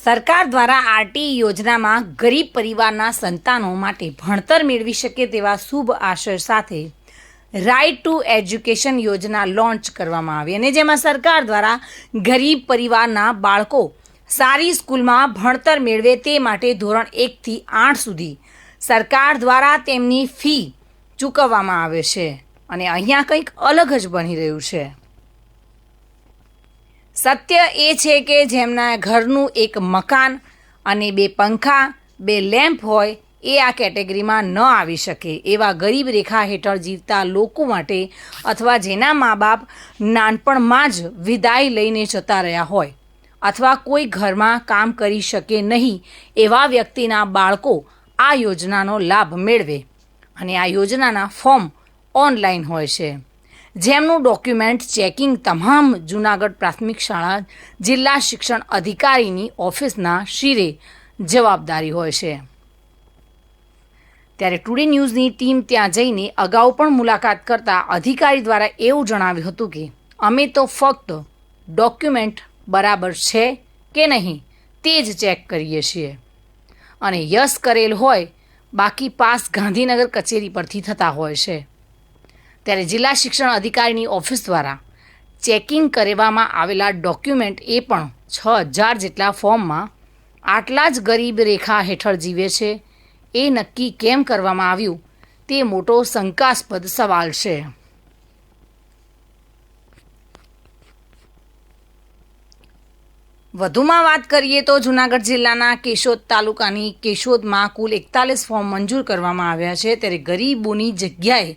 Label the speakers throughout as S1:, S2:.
S1: સરકાર દ્વારા આરટી યોજનામાં ગરીબ પરિવારના સંતાનો માટે ભણતર મેળવી શકે તેવા શુભ આશય સાથે રાઇટ ટુ એજ્યુકેશન યોજના લોન્ચ કરવામાં આવી અને જેમાં સરકાર દ્વારા ગરીબ પરિવારના બાળકો સારી સ્કૂલમાં ભણતર મેળવે તે માટે ધોરણ 1 થી 8 સુધી સરકાર દ્વારા તેમની ફી ચૂકવવામાં આવે છે અને અહીંયા કંઈક અલગ જ બની રહ્યું છે। સત્ય એ છે કે જેમના ઘરનું એક મકાન અને 2 પંખા 2 લેમ્પ હોય એ આ કેટેગરીમાં ન આવી શકે એવા ગરીબ રેખા હેઠળ જીવતા લોકો માટે અથવા જેના મા બાપ નાનપણમાં જ વિદાય લઈને જતા રહ્યા હોય અથવા કોઈ ઘરમાં કામ કરી શકે નહીં એવા વ્યક્તિના બાળકો આ યોજનાનો લાભ મેળવે અને આ યોજનાના ફોર્મ ઓનલાઈન હોય છે જેમનું ડોક્યુમેન્ટ ચેકિંગ તમામ જૂનાગઢ પ્રાથમિક શાળા જિલ્લા શિક્ષણ અધિકારીની ઓફિસના શિરે જવાબદારી હોય છે। ત્યારે ટુડે ન્યૂઝની ટીમ ત્યાં જઈને અગાઉ પણ મુલાકાત કરતા અધિકારી દ્વારા એવું જણાવ્યું હતું કે અમે તો ફક્ત ડોક્યુમેન્ટ બરાબર છે કે નહીં તે જ ચેક કરીએ છીએ અને યસ કરેલ હોય બાકી પાસ ગાંધીનગર કચેરી પરથી થતા હોય છે। ત્યારે જિલ્લા શિક્ષણ અધિકારીની ઓફિસ દ્વારા ચેકિંગ કરવામાં આવેલા ડોક્યુમેન્ટ એ પણ 6000 જેટલા ફોર્મમાં આટલા જ ગરીબ રેખા હેઠળ જીવે છે એ નક્કી કેમ કરવામાં આવ્યું તે મોટો શંકાસ્પદ સવાલ છે। વધુમાં વાત કરીએ તો જૂનાગઢ જિલ્લાના કેશોદ તાલુકાની કેશોદમાં કુલ 41 ફોર્મ મંજૂર કરવામાં આવ્યા છે ત્યારે ગરીબોની જગ્યાએ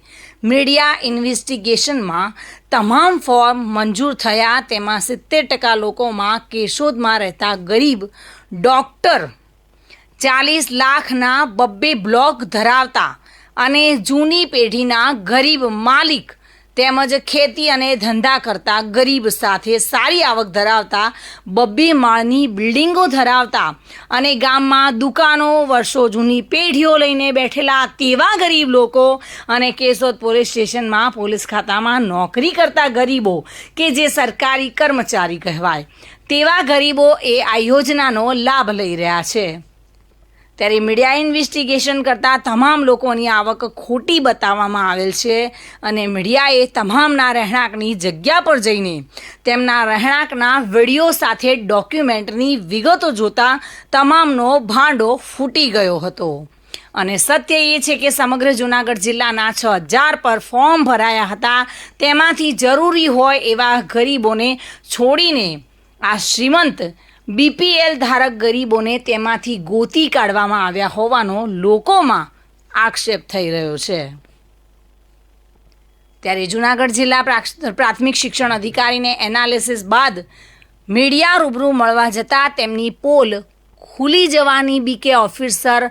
S1: મીડિયા ઇન્વેસ્ટિગેશનમાં તમામ ફોર્મ મંજૂર થયા તેમાં 70% લોકોમાં કેશોદમાં રહેતા ગરીબ ડૉક્ટર 40 લાખના 2 બ્લોક ધરાવતા અને જૂની પેઢીના ગરીબ માલિક તેમજ ખેતી અને ધંધા કરતા ગરીબ સાથે સારી આવક ધરાવતા 2 માળની બિલ્ડિંગો ધરાવતા અને ગામમાં દુકાનો વર્ષો જૂની પેઢીઓ લઈને બેઠેલા તેવા ગરીબ લોકો અને કેશોદ પોલીસ સ્ટેશનમાં પોલીસ ખાતામાં નોકરી કરતા ગરીબો કે જે સરકારી કર્મચારી કહેવાય તેવા ગરીબો એ આ યોજનાનો લાભ લઈ રહ્યા છે। ત્યારે મીડિયા ઇન્વેસ્ટિગેશન કરતાં તમામ લોકોની આવક ખોટી બતાવવામાં આવેલ છે અને મીડિયાએ તમામના રહેણાંકની જગ્યા પર જઈને તેમના રહેણાંકના વિડીયો સાથે ડોક્યુમેન્ટની વિગતો જોતા તમામનો ભાંડો ફૂટી ગયો હતો અને સત્ય એ છે કે સમગ્ર જૂનાગઢ જિલ્લાના 6000 પર ફોર્મ ભરાયા હતા તેમાંથી જરૂરી હોય એવા ગરીબોને છોડીને આ શ્રીમંત બીપીએલ ધારક ગરીબોને તેમાંથી ગોતી કાઢવામાં આવ્યા હોવાનો લોકોમાં આક્ષેપ થઈ રહ્યો છે। ત્યારે જૂનાગઢ જિલ્લા પ્રાથમિક શિક્ષણ અધિકારીને એનાલિસિસ બાદ મીડિયા રૂબરૂ મળવા જતાં તેમની પોલ ખુલી જવાની બીકે ઓફિસર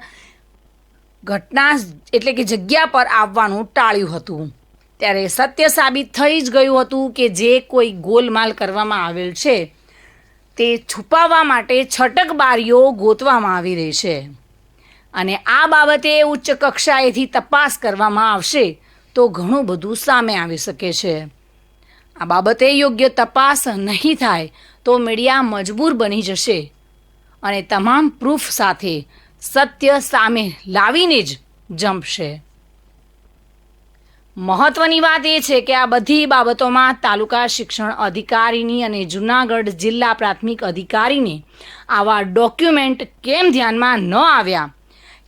S1: ઘટના એટલે કે જગ્યા પર આવવાનું ટાળ્યું હતું। ત્યારે સત્ય સાબિત થઈ જ ગયું હતું કે જે કોઈ ગોલમાલ કરવામાં આવેલ છે તે છુપાવવા માટે છટકબારીઓ ગોતવામાં આવી રહી છે અને આ બાબતે ઉચ્ચ કક્ષાએથી તપાસ કરવામાં આવશે તો ઘણું બધું સામે આવી શકે છે। આ બાબતે યોગ્ય તપાસ નહીં થાય તો મીડિયા મજબૂર બની જશે અને તમામ પ્રૂફ સાથે સત્ય સામે લાવીને જ જંપશે। મહત્વની વાત એ છે કે આ બધી બાબતોમાં તાલુકા શિક્ષણ અધિકારીની અને જૂનાગઢ જિલ્લા પ્રાથમિક અધિકારીને આવા ડોક્યુમેન્ટ કેમ ધ્યાનમાં ન આવ્યા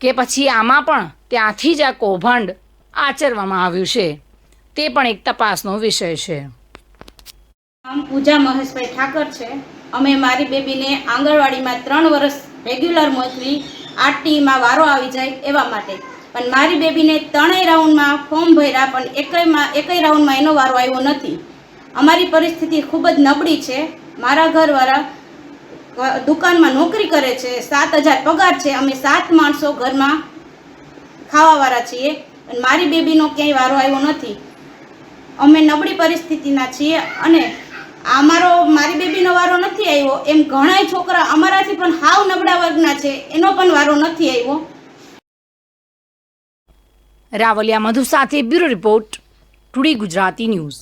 S1: કે પછી આમાં પણ ત્યાંથી જ આ કૌભાંડ આચરવામાં આવ્યું છે તે પણ એક તપાસનો વિષય છે।
S2: નામ પૂજા મહેશભાઈ ઠાકર છે। અમે મારી બેબીને આંગણવાડીમાં 3 વર્ષ રેગ્યુલર મોકલી આરટીમાં વારો આવી જાય એવા માટે પણ મારી બેબીને 3 રાઉન્ડમાં ફોર્મ ભર્યા પણ એકય રાઉન્ડમાં એનો વારો આવ્યો નથી। અમારી પરિસ્થિતિ ખૂબ જ નબળી છે। મારા ઘરવાળા દુકાનમાં નોકરી કરે છે, 7000 પગાર છે, અમે 7 માણસો ઘરમાં ખાવાવાળા છીએ અને મારી બેબીનો ક્યાંય વારો આવ્યો નથી। અમે નબળી પરિસ્થિતિના છીએ અને મારી બેબીનો વારો નથી આવ્યો એમ ઘણાય છોકરા અમારાથી પણ હાવ નબળા વર્ગના છે એનો પણ વારો નથી આવ્યો।
S1: રાવલિયા મધુ સાથે bureau report today Gujarati news.